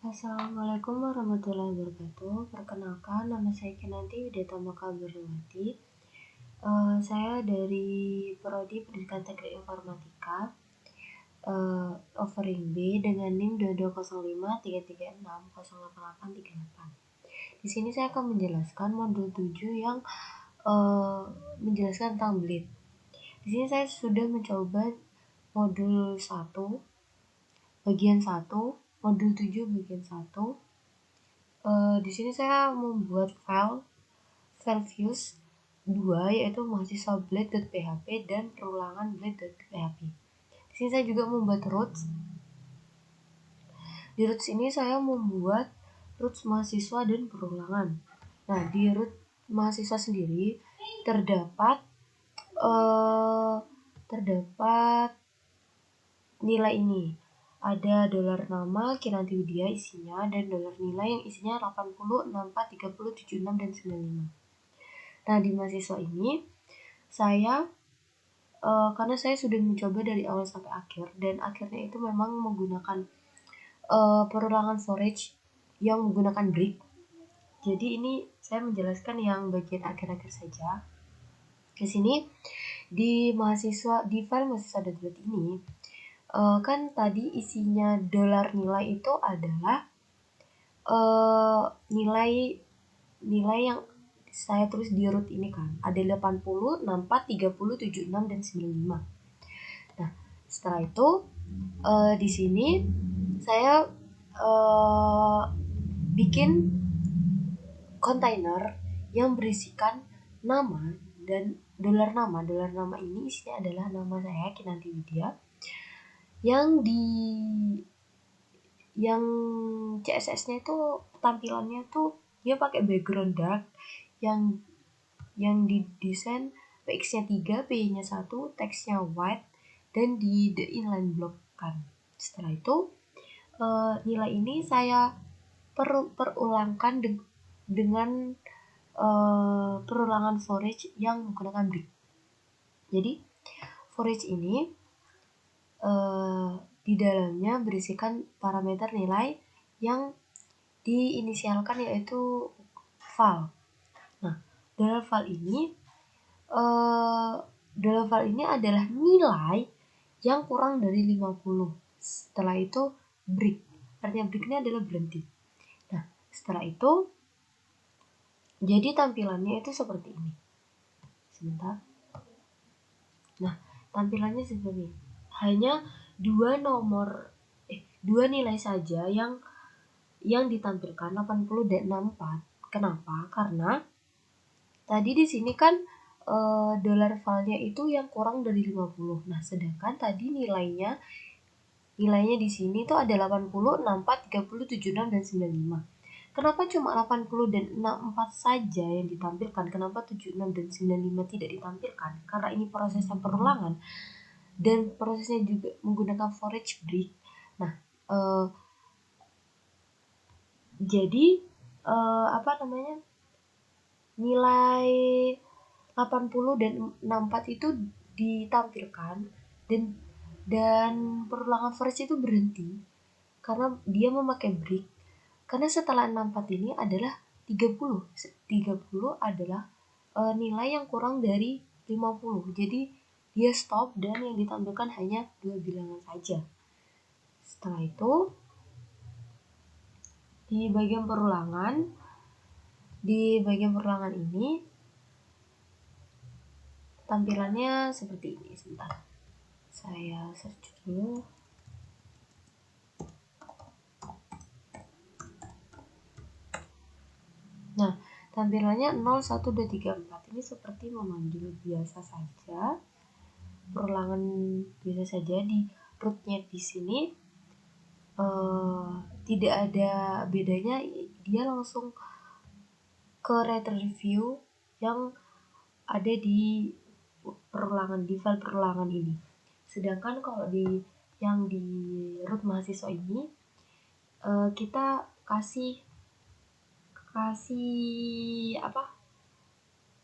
Assalamualaikum warahmatullahi wabarakatuh. Perkenalkan, nama saya Kinanti Widyatama Kabarwati. Saya dari Prodi Pendidikan Teknik Informatika, offering B dengan NIM 220533608838. Di sini saya akan menjelaskan modul 7 yang menjelaskan tentang bleed. Di sini saya sudah mencoba modul 1 bagian 1, modul 7 bagian 1. Di sini saya membuat file views 2, yaitu mahasiswa blade.php dan perulangan blade.php. Di sini saya juga membuat roots. Di roots ini saya membuat roots mahasiswa dan perulangan. Nah, di root mahasiswa sendiri terdapat nilai ini. Ada dolar nama Kinanti Widya isinya dan dolar nilai yang isinya 80, 64, 30, 76, dan 95. Nah, di mahasiswa ini saya karena saya sudah mencoba dari awal sampai akhir dan akhirnya itu memang menggunakan perulangan forage yang menggunakan break. Jadi ini saya menjelaskan yang bagian akhir-akhir saja. Di sini di file mahasiswa.blade ini kan tadi isinya dolar nilai itu adalah nilai yang saya tulis di root ini kan. Ada 80, 64, 30, 76, dan 95. Nah, setelah itu di sini saya bikin kontainer yang berisikan nama dan dolar nama. Dolar nama ini isinya adalah nama saya Kinanti Widya, yang CSS-nya itu tampilannya tuh dia pakai background dark yang didesain PX-nya 3, PY-nya 1, teksnya white, dan di the inline block kan. Setelah itu nilai ini saya perulangkan dengan perulangan forage yang menggunakan break. Jadi forage ini di dalamnya berisikan parameter nilai yang diinisialkan yaitu val. Nah, dalam val ini adalah nilai yang kurang dari 50. Setelah itu break. Artinya break ini adalah berhenti. Nah, setelah itu jadi tampilannya itu seperti ini. Sebentar. Nah, tampilannya seperti ini. Hanya dua nilai saja yang ditampilkan 80 dan 64. Kenapa? Karena tadi di sini kan dolar valnya itu yang kurang dari 50. Nah, sedangkan tadi nilainya di sini tuh ada 80, 64, 30, 76, dan 95. Kenapa cuma 80 dan 64 saja yang ditampilkan? Kenapa 76 dan 95 tidak ditampilkan? Karena ini proses perulangan dan prosesnya juga menggunakan forage break. Nah, jadi nilai 80 dan 64 itu ditampilkan dan perulangan forage itu berhenti karena dia memakai break. Karena setelah 64 ini adalah 30. 30 adalah nilai yang kurang dari 50. Jadi dia stop dan yang ditampilkan hanya 2 bilangan saja. Setelah itu di bagian perulangan ini tampilannya seperti ini. Sebentar, saya search dulu. Nah, tampilannya 0, 1, 2, 3, 4 ini seperti memanggil biasa saja, perulangan biasa saja. Di rootnya di sini tidak ada bedanya, dia langsung ke retriew yang ada di file perulangan ini. Sedangkan kalau di root mahasiswa ini kita kasih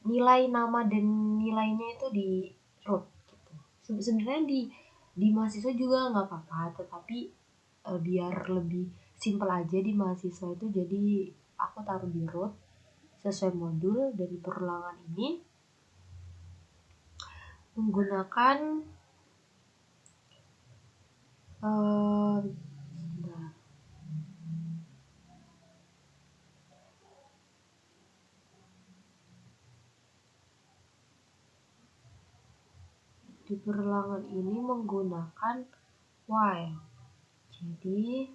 nilai nama dan nilainya itu di root gitu. Sebenarnya di mahasiswa juga nggak apa-apa, tetapi biar lebih simple aja di mahasiswa itu, jadi aku taruh di root sesuai modul. Dan di perulangan ini menggunakan di perulangan ini menggunakan while. Jadi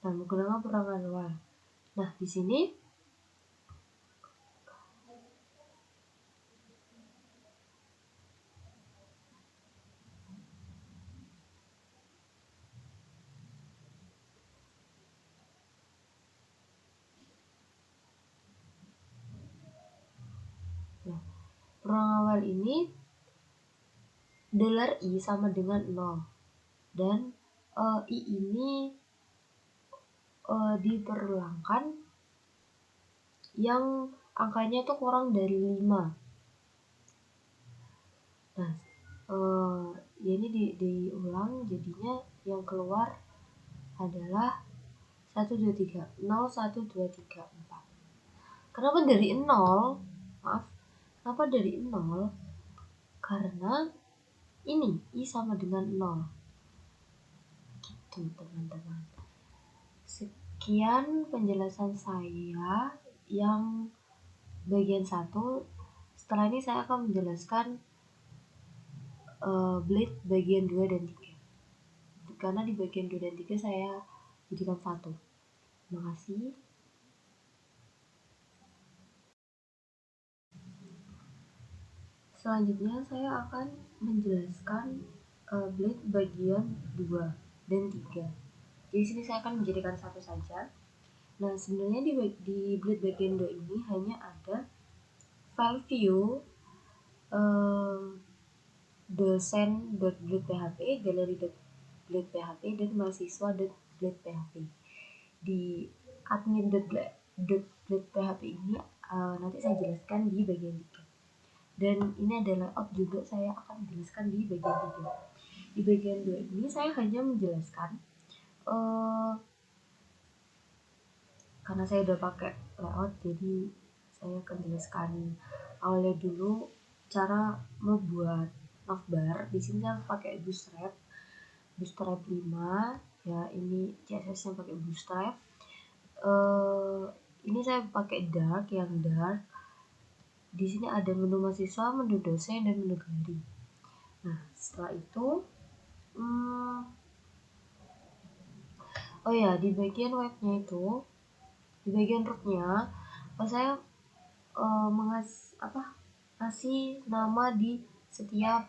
menggunakan perulangan while. Nah, di sini perulangan awal ini $i sama dengan 0, dan i ini diperulangkan yang angkanya tuh kurang dari 5. Nah, ya ini diulang, jadinya yang keluar adalah 1, 2, 3, 0, 1, 2, 3, 4. Kenapa dari 0? Maaf, kenapa dari 0? Karena ini i sama dengan 0. Gitu, teman-teman. Sekian penjelasan saya yang bagian 1. Setelah ini saya akan menjelaskan blade bagian 2 dan 3. Karena di bagian 2 dan 3 saya jadikan 1. Terima kasih. Selanjutnya saya akan menjelaskan blade bagian 2 dan 3. Di sini saya akan menjadikan 1 saja. Nah, sebenarnya di blade bagian 2 ini hanya ada file view dosen.blade.php, galeri.blade.php, dan mahasiswa.blade.php. Di admin.blade.php ini nanti saya jelaskan di bagian 3. Dan ini ada layout juga, saya akan menjelaskan di bagian 3. Di bagian 2 ini saya hanya menjelaskan karena saya udah pakai layout, jadi saya akan jelaskan awalnya dulu cara membuat navbar. Di sini saya pakai Bootstrap 5. Ya, ini CSS-nya pakai Bootstrap. Ini saya pakai dark, yang dark. Di sini ada menu mahasiswa, menu dosen, dan menu galeri. Nah, setelah itu oh ya, di bagian webnya itu, di bagian rootnya, saya ngasih nama di setiap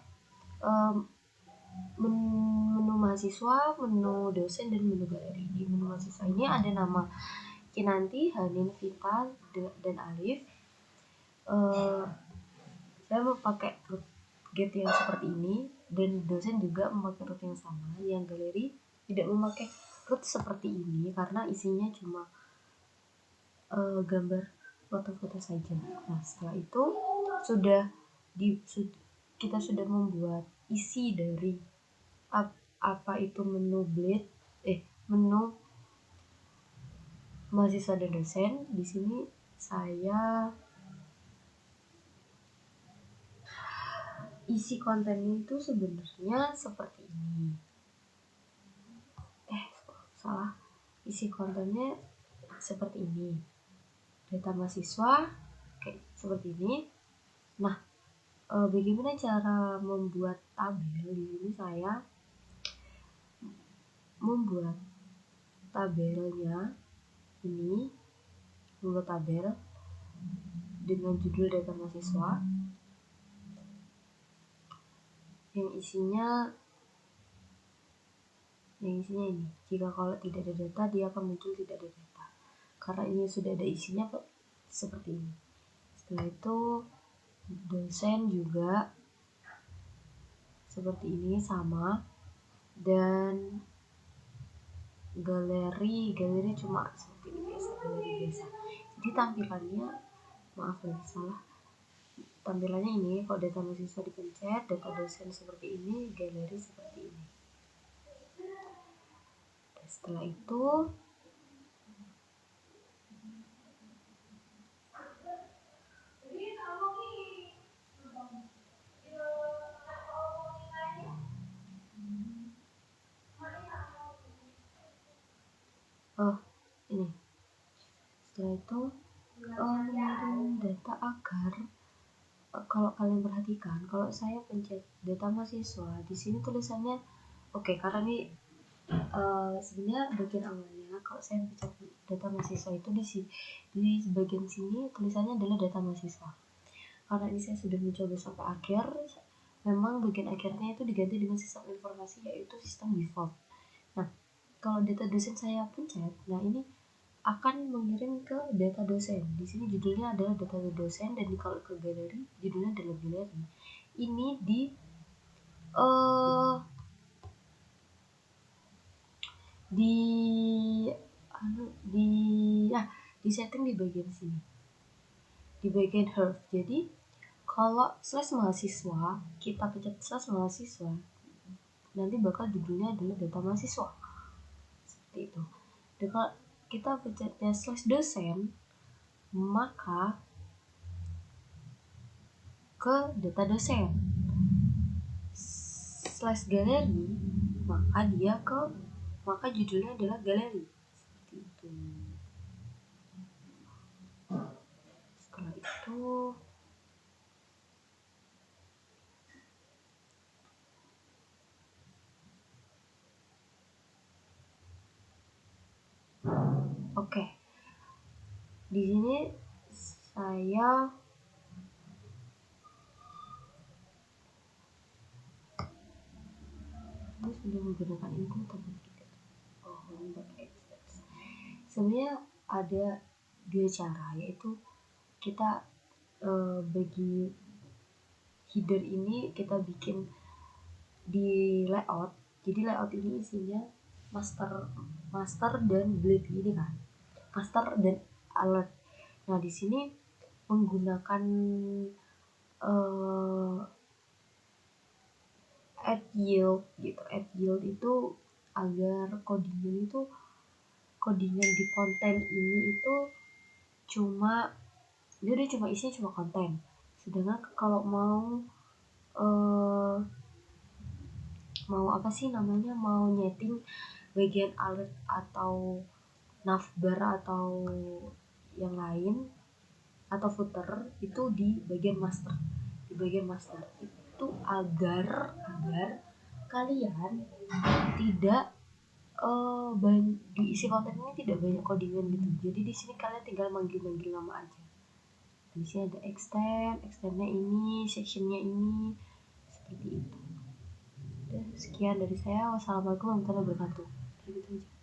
menu mahasiswa, menu dosen, dan menu galeri. Di menu mahasiswa ini ada nama Kinanti, Hanin, Vita, dan Alif. Saya mau pakai root get yang seperti ini, dan dosen juga memakai root yang sama. Yang galeri tidak memakai root seperti ini karena isinya cuma gambar foto-foto saja. Nah, setelah itu kita sudah membuat isi dari apa itu menu blade, menu mahasiswa dan dosen. Di sini saya isi kontennya itu sebenarnya seperti ini. Isi kontennya seperti ini. Data mahasiswa kayak seperti ini. Nah, bagaimana cara membuat tabel? Di sini saya membuat tabelnya ini, membuat tabel dengan judul data mahasiswa yang isinya ini. Jika kalau tidak ada data, dia akan muncul tidak ada data. Karena ini sudah ada isinya seperti ini. Setelah itu dosen juga seperti ini, sama. Dan galeri cuma seperti ini biasa, galeri biasa. Jadi tampilannya, maaf lagi salah, tampilannya ini. Kalau data mahasiswa dipencet, data dosen seperti ini, galeri seperti ini. Setelah itu ini setelah itu mengirim data agar kalau kalian perhatikan, kalau saya pencet data mahasiswa di sini tulisannya karena ini sebenarnya bagian awalnya kalau saya pencet data mahasiswa itu di bagian sini tulisannya adalah data mahasiswa. Karena ini saya sudah mencoba sampai akhir, memang bagian akhirnya itu diganti dengan sistem informasi, yaitu sistem default. Nah, kalau data dosen saya pencet, nah ini akan mengirim ke data dosen. Di sini judulnya adalah data dosen, dan kalau ke galeri judulnya adalah galeri. Ini di setting di bagian sini, di bagian health. Jadi kalau slash mahasiswa, kita pencet slash mahasiswa, nanti bakal judulnya adalah data mahasiswa, seperti itu. Dan kalau kita pencetnya slash dosen, maka ke data dosen. Slash galeri, maka judulnya adalah galeri, seperti itu. Setelah itu di sini saya sudah menggunakan include atau tidak. Sebenarnya ada dua cara, yaitu kita bagi header ini kita bikin di layout. Jadi layout ini isinya master dan bleed ini kan, master dan alert. Nah di sini menggunakan add yield gitu. Add yield itu agar codingan di konten ini itu cuma isinya cuma konten. Sedangkan kalau mau mau nyeting bagian alert atau navbar atau yang lain atau footer itu di bagian master. Itu agar kalian tidak diisi konten ini tidak banyak codingan gitu. Jadi di sini kalian tinggal manggil nama aja. Di sini ada extendnya ini, sectionnya ini, seperti itu. Sekian dari saya. Wassalamualaikum warahmatullahi wabarakatuh. Gitu aja.